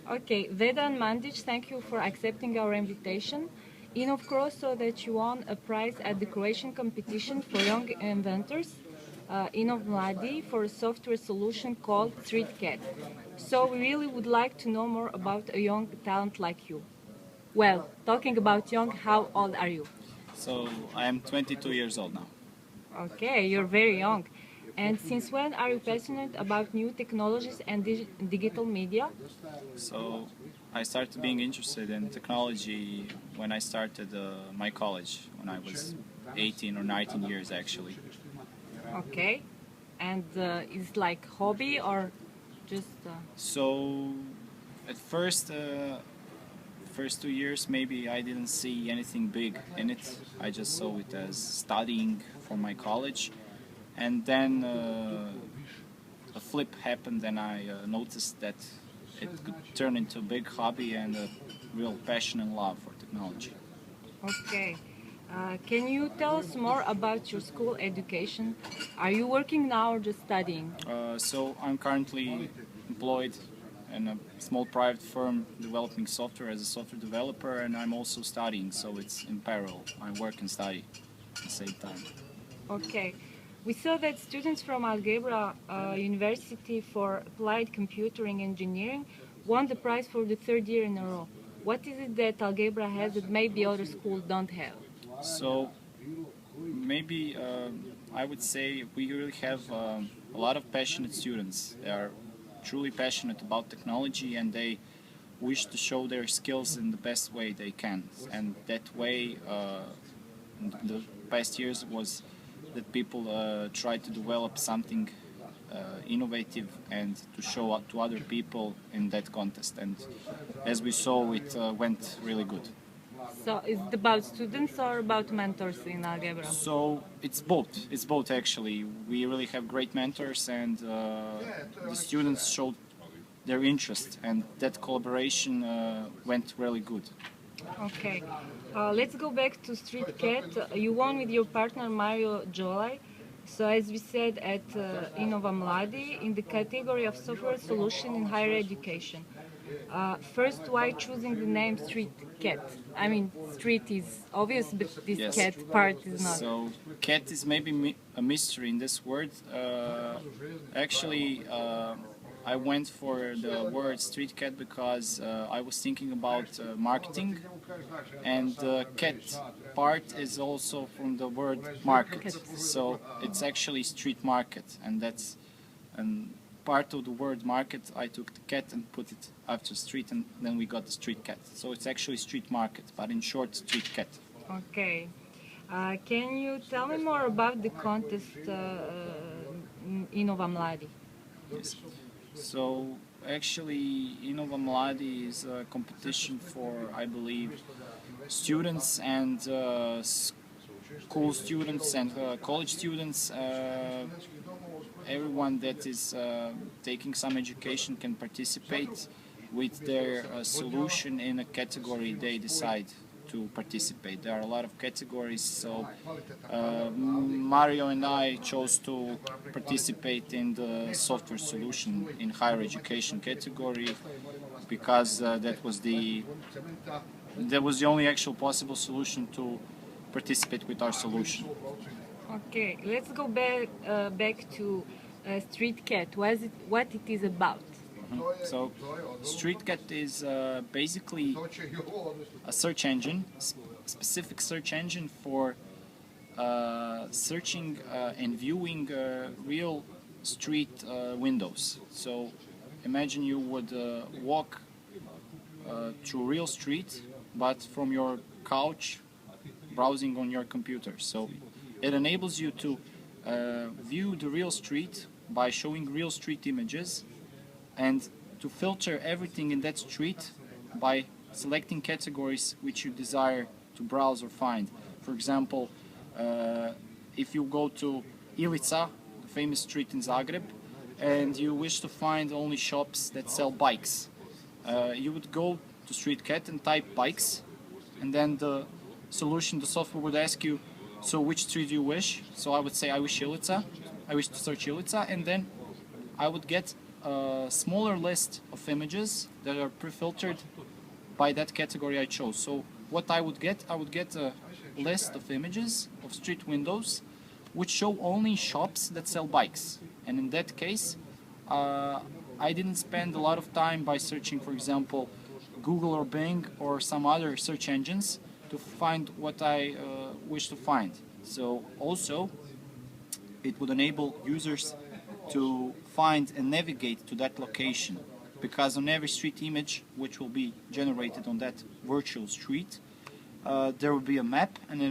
Okay, Vedran Mandic, thank you for accepting our invitation. InovCro saw that you won a prize at the Croatian competition for young inventors, Inova Mladi, for a software solution called StreetKet. So we really would like to know more about a young talent like you. Well, talking about young, how old are you? So I am 22 years old now. Okay, you're very young. And since when are you passionate about new technologies and digital media? So I started being interested in technology when I started my college, when I was 18 or 19 years actually. Okay. And is it like hobby or just? So at first 2 years maybe I didn't see anything big in it. I just saw it as studying for my college, and then a flip happened and I noticed that it could turn into a big hobby and a real passion and love for technology. Okay. Can you tell us more about your school education? Are you working now or just studying? So I'm currently employed in a small private firm developing software as a software developer, and I'm also studying, so it's in parallel. I work and study at the same time. Okay. We saw that students from Algebra University for Applied Computing Engineering won the prize for the third year in a row. What is it that Algebra has that maybe other schools don't have? So maybe I would say we really have a lot of passionate students. They are truly passionate about technology and they wish to show their skills in the best way they can. And that way, in the past years was that people try to develop something innovative and to show up to other people in that contest. And as we saw, it went really good. So is it about students or about mentors in Algebra? So it's both. It's both actually. We really have great mentors, and the students showed their interest, and that collaboration went really good. Okay, let's go back to StreetKet. You won with your partner Mario Dolai. So as we said at Inova Mladi in the category of software solution in higher education. First, why choosing the name StreetKet? I mean, street is obvious, but this Yes. cat part is not. So cat is maybe a mystery in this word. Actually, I went for the word street cat because I was thinking about marketing, and the cat part is also from the word market. So it's actually street market, and that's and part of the word market. I took the cat and put it after street, and then we got the street cat. So it's actually street market, but in short, street cat. Okay. Can you tell me more about the contest Inova Mladi? Yes. So actually, Inova Mladi is a competition for, I believe, students and school students and college students. Everyone that is taking some education can participate with their solution in a category they decide to participate. There are a lot of categories, so Mario and I chose to participate in the software solution in higher education category because that was the only actual possible solution to participate with our solution. Okay, let's go back to StreetKet. What it is about? So, StreetKet is basically a search engine, specific search engine for searching and viewing real street windows. So, imagine you would walk through real street, but from your couch, browsing on your computer. So, it enables you to view the real street by showing real street images and to filter everything in that street by selecting categories which you desire to browse or find. For example, if you go to Ilica, the famous street in Zagreb, and you wish to find only shops that sell bikes, you would go to StreetKet and type bikes, and then the solution, the software would ask you, so which street do you wish? So I would say I wish Ilica, I wish to search Ilica, and then I would get a smaller list of images that are pre-filtered by that category I chose. So what I would get a list of images of street windows which show only shops that sell bikes. And in that case, I didn't spend a lot of time by searching, for example, Google or Bing or some other search engines to find what I wish to find. So also, it would enable users to find and navigate to that location, because on every street image which will be generated on that virtual street, there will be a map and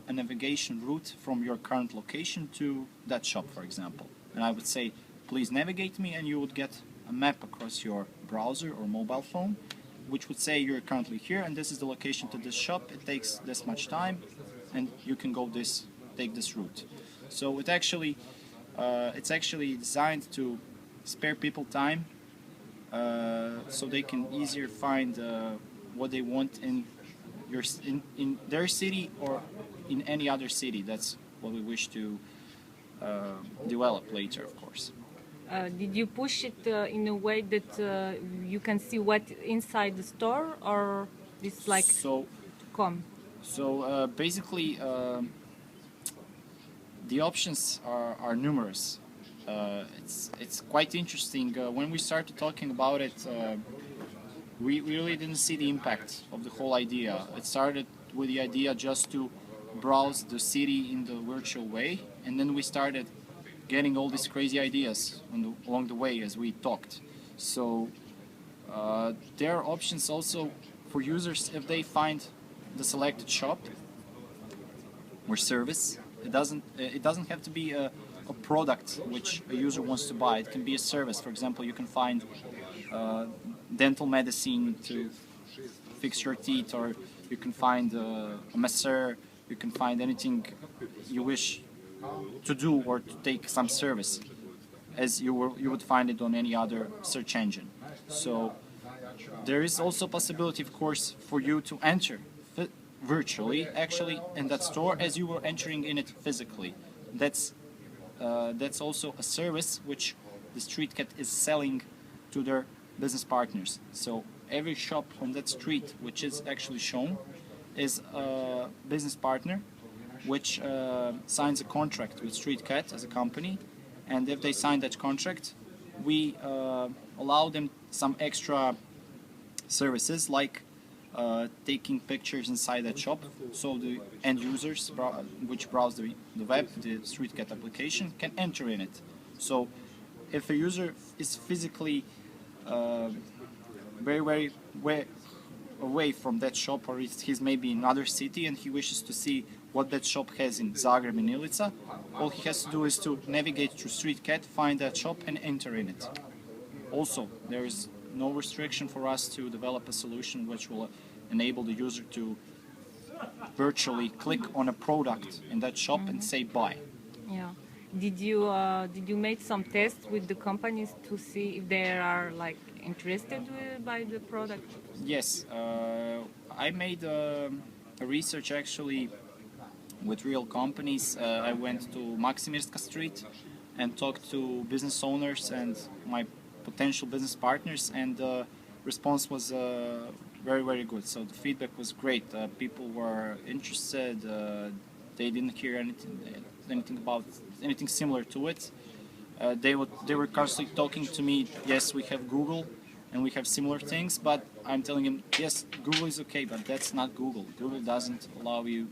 a navigation route from your current location to that shop, for example. And I would say, please navigate me, and you would get a map across your browser or mobile phone, which would say you're currently here and this is the location to this shop. It takes this much time, and you can go take this route. So it's actually designed to spare people time, so they can easier find what they want in their city or in any other city. That's what we wish to develop later, of course. Did you push it in a way that you can see what inside the store, or it's like com? So basically, the options are numerous. It's quite interesting. When we started talking about it, we really didn't see the impact of the whole idea. It started with the idea just to browse the city in the virtual way, and then we started getting all these crazy ideas along the way as we talked. So there are options also for users if they find the selected shop or service. It doesn't have to be a product which a user wants to buy. It can be a service. For example, you can find dental medicine to fix your teeth, or you can find a masseur. You can find anything you wish to do or to take some service, as you would find it on any other search engine. So there is also a possibility, of course, for you to enter virtually, actually, in that store as you were entering in it physically. That's also a service which the StreetKet is selling to their business partners. So every shop on that street which is actually shown is a business partner which signs a contract with StreetKet as a company, and if they sign that contract, we allow them some extra services like taking pictures inside that shop, so the end users which browse the web, the StreetKet application, can enter in it. So if a user is physically very away from that shop, or he's maybe in another city and he wishes to see what that shop has in Zagreb and Ilica, all he has to do is to navigate through StreetKet, find that shop and enter in it. Also, there is no restriction for us to develop a solution which will enable the user to virtually click on a product in that shop and say buy. Yeah. Did you make some tests with the companies to see if they are like interested by the product? Yes, I made a research actually with real companies. I went to Maksimirska Street and talked to business owners and my potential business partners, and the response was very good. So the feedback was great. People were interested. They didn't hear anything about anything similar to it. They were constantly talking to me. Yes, we have Google and we have similar things, but I'm telling them, yes, Google is okay, but that's not Google. Google doesn't allow you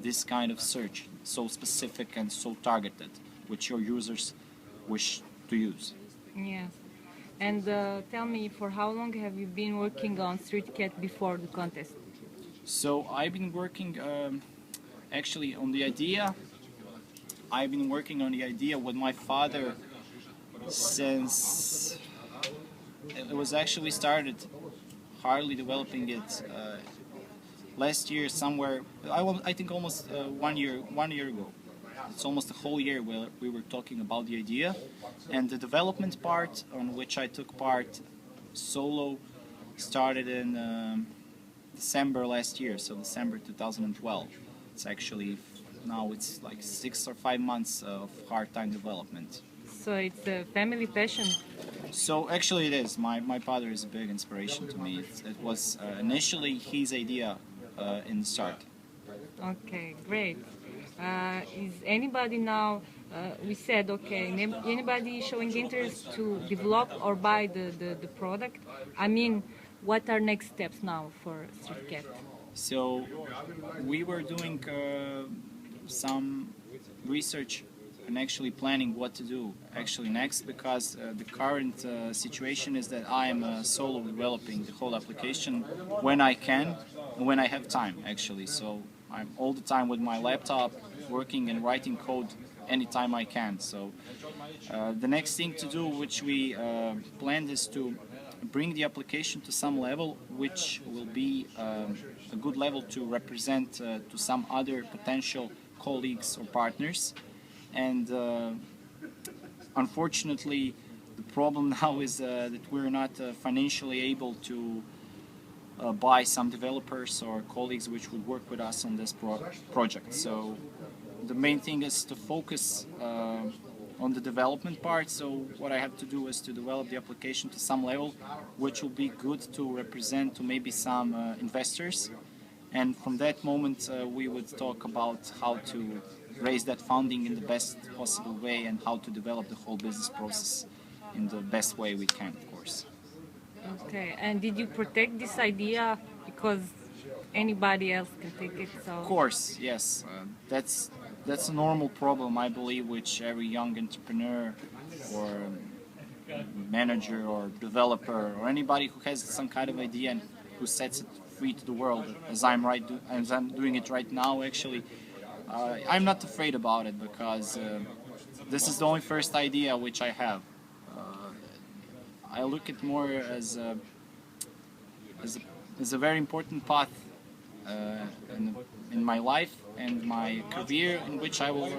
this kind of search, so specific and so targeted, which your users wish to use. Yes. And tell me, for how long have you been working on StreetKet before the contest? So I've been working actually on the idea. I've been working on the idea with my father since it was actually started hardly developing it last year somewhere. I think almost 1 year ago. It's almost a whole year where we were talking about the idea, and the development part on which I took part solo started in December last year, so December 2012. It's actually now it's like 6 or 5 months of hard time development. So it's a family passion. So actually it is. My father is a big inspiration to me. It was initially his idea in the start. Okay, great. Is anybody now, we said, okay, anybody showing interest to develop or buy the product? I mean, what are next steps now for StreetKet? So we were doing some research and actually planning what to do actually next, because the current situation is that I am solo developing the whole application when I can and when I have time actually. So I'm all the time with my laptop working and writing code anytime I can. So the next thing to do, which we planned, is to bring the application to some level which will be a good level to represent to some other potential colleagues or partners. And unfortunately, the problem now is that we're not financially able to buy some developers or colleagues which would work with us on this project. So the main thing is to focus on the development part. So what I have to do is to develop the application to some level which will be good to represent to maybe some investors, and from that moment we would talk about how to raise that funding in the best possible way and how to develop the whole business process in the best way we can, of course. Okay, and did you protect this idea because anybody else can take it? So Of course, yes. That's a normal problem, I believe, which every young entrepreneur or manager or developer or anybody who has some kind of idea and who sets it free to the world, as I'm doing it right now. Actually, I'm not afraid about it because this is the only first idea which I have. I look at more as a very important path in my life and my career, in which I will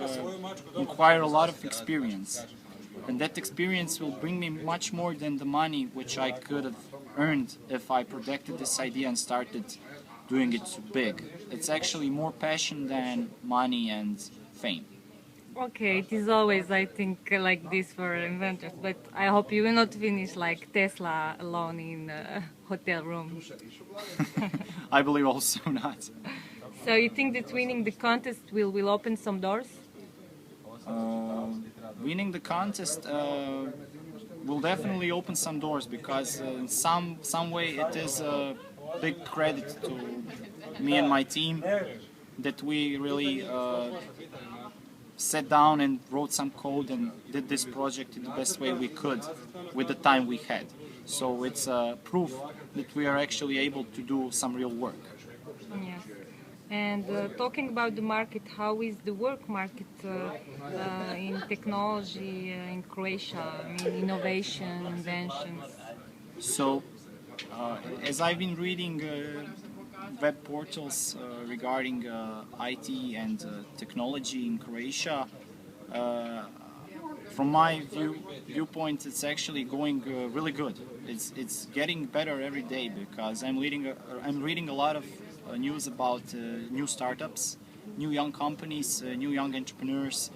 acquire a lot of experience. And that experience will bring me much more than the money which I could have earned if I protected this idea and started doing it big. It's actually more passion than money and fame. okay, it is always, I think, like this for inventors, but I hope you will not finish like Tesla alone in a hotel room. I believe also not. So you think that winning the contest will open some doors? Winning the contest will definitely open some doors, because in some way it is a big credit to me and my team that we really sat down and wrote some code and did this project in the best way we could with the time we had. So it's proof that we are actually able to do some real work. Yes. And talking about the market, how is the work market in technology in Croatia? I mean, innovation, inventions. So, as I've been reading web portals regarding IT and technology in Croatia, from my viewpoint, it's actually going really good. It's getting better every day, because I'm reading a lot of news about new startups, new young companies, new young entrepreneurs,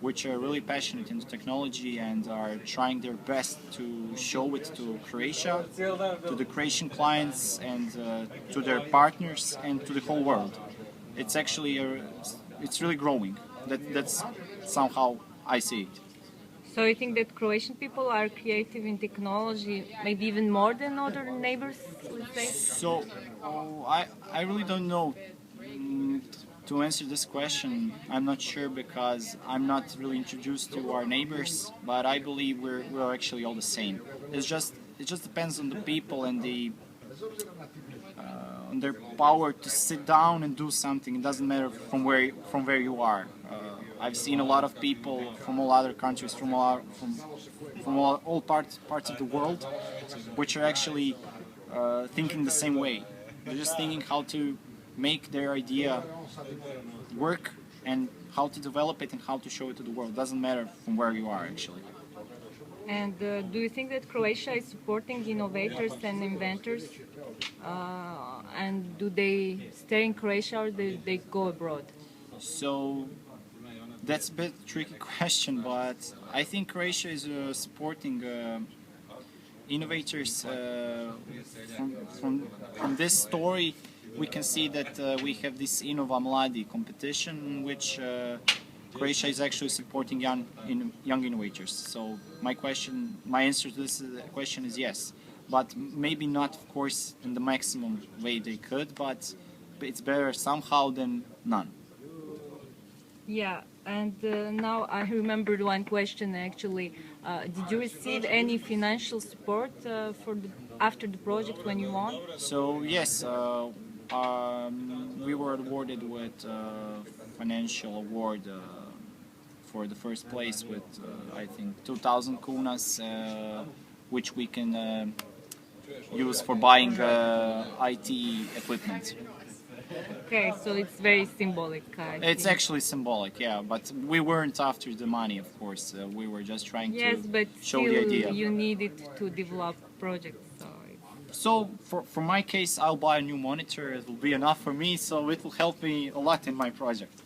which are really passionate in technology and are trying their best to show it to Croatia, to the Croatian clients, and to their partners, and to the whole world. It's actually it's really growing. That's somehow I see it. So you think that Croatian people are creative in technology, maybe even more than other neighbors, let's say? So I really don't know. To answer this question, I'm not sure, because I'm not really introduced to our neighbors, but I believe we're actually all the same. It just depends on the people and on their power to sit down and do something. It doesn't matter from where you are. I've seen a lot of people from all other countries, from all parts of the world, which are actually thinking the same way. They're just thinking how to make their idea work and how to develop it and how to show it to the world. Doesn't matter from where you are, actually. And do you think that Croatia is supporting innovators and inventors? And do they stay in Croatia or do they go abroad? So that's a bit tricky question, but I think Croatia is supporting innovators, from this story, we can see that we have this Inova Mladi competition in which Croatia is actually supporting young innovators. So my answer to this question is yes, but maybe not, of course, in the maximum way they could, but it's better somehow than none. Yeah, and now I remembered one question actually. Did you receive any financial support after the project when you won? So yes, we were awarded with financial award for the first place with I think 2,000 kunas, which we can use for buying IT equipment. Okay, so it's very symbolic. It's actually symbolic, yeah, but we weren't after the money, of course. We were just trying yes, to but show still the idea. You need it to develop projects. So for my case, I'll buy a new monitor. It will be enough for me, so it will help me a lot in my project.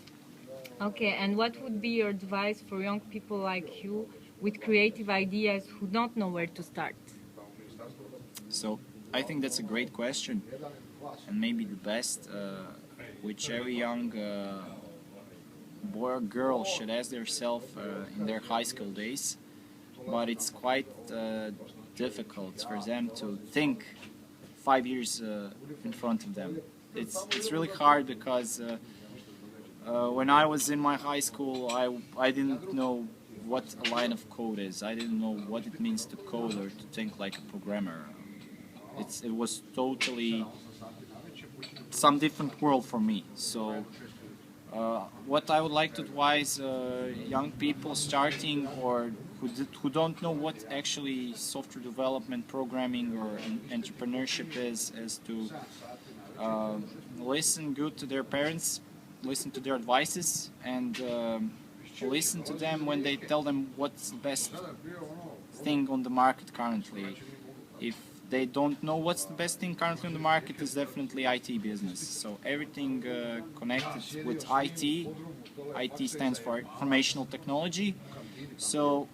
Okay, and what would be your advice for young people like you with creative ideas who don't know where to start? So I think that's a great question, and maybe the best which every young boy or girl should ask themselves in their high school days. But it's quite difficult for them to think 5 years in front of them. It's really hard because when I was in my high school, I didn't know what a line of code is. I didn't know what it means to code or to think like a programmer. It was totally some different world for me. So what I would like to advise young people starting or who don't know what actually software development, programming or entrepreneurship is to listen good to their parents, listen to their advices, and listen to them when they tell them what's the best thing on the market currently. If they don't know what's the best thing currently on the market, is definitely IT business. So everything connected with IT. IT stands for informational technology. So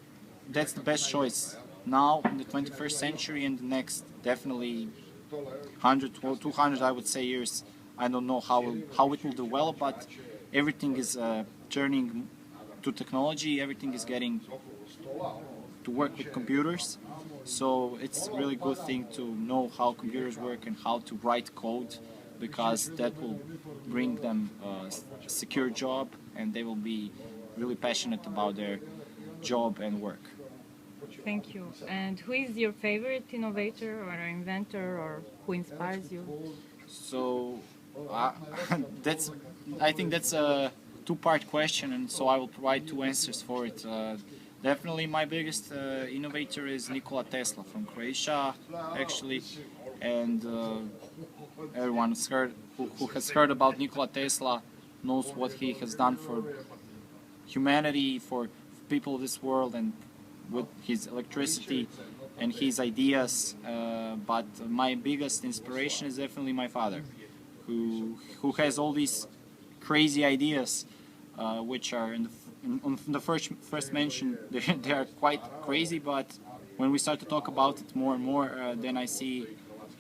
that's the best choice now in the 21st century and the next definitely 100 or 200, I would say, years. I don't know how it will develop, but everything is turning to technology. Everything is getting to work with computers. So it's a really good thing to know how computers work and how to write code, because that will bring them a secure job and they will be really passionate about their job and work. Thank you. And who is your favorite innovator or inventor, or who inspires you? So I think that's a two-part question, and so I will provide two answers for it. Definitely my biggest innovator is Nikola Tesla from Croatia, actually, and everyone who has heard about Nikola Tesla knows what he has done for humanity, for people of this world, and with his electricity and his ideas. But my biggest inspiration is definitely my father, who has all these crazy ideas, which are on the first mention they are quite crazy, but when we start to talk about it more and more, then I see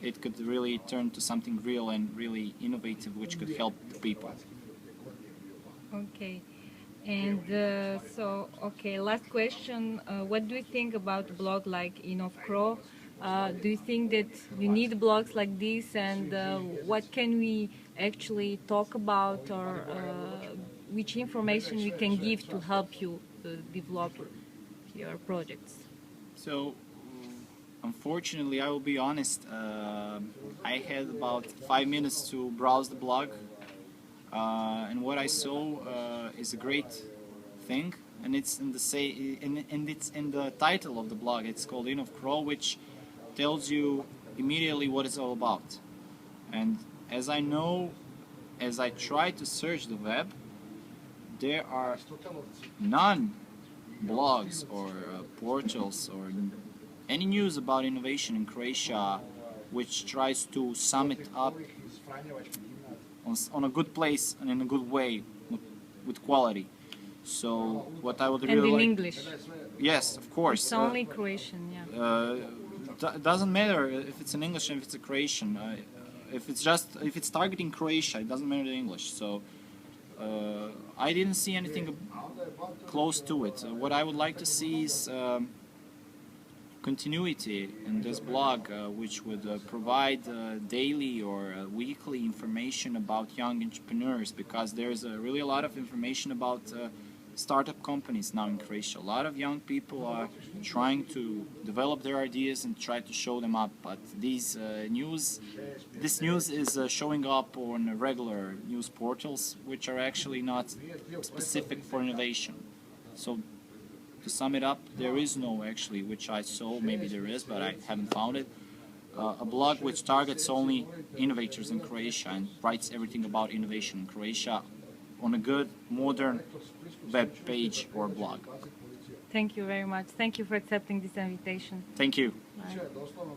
it could really turn to something real and really innovative, which could help the people. Okay. And okay, last question. What do you think about a blog like InovCro? Do you think that we need blogs like this, and what can we actually talk about, or which information we can give to help you develop your projects? So, unfortunately, I will be honest, I had about 5 minutes to browse the blog, and what I saw is a great thing, and it's in the title of the blog. It's called InovCro, which tells you immediately what it's all about. And as I know, as I try to search the web, there are none blogs or portals or any news about innovation in Croatia which tries to sum it up on a good place and in a good way with quality. So what I would really and in like... English. Yes, of course. It's only Croatian, yeah. doesn't matter if it's in English and if it's a Croatian. If it's targeting Croatia, it doesn't matter the English. So I didn't see anything close to it. What I would like to see is continuity in this blog, which would provide daily or weekly information about young entrepreneurs, because there's really a lot of information about startup companies now in Croatia. A lot of young people are trying to develop their ideas and try to show them up, but this news is showing up on regular news portals, which are actually not specific for innovation. So to sum it up, there is no actually, which I saw, maybe there is, but I haven't found it, a blog which targets only innovators in Croatia and writes everything about innovation in Croatia on a good, modern web page or blog. Thank you very much. Thank you for accepting this invitation. Thank you. Bye.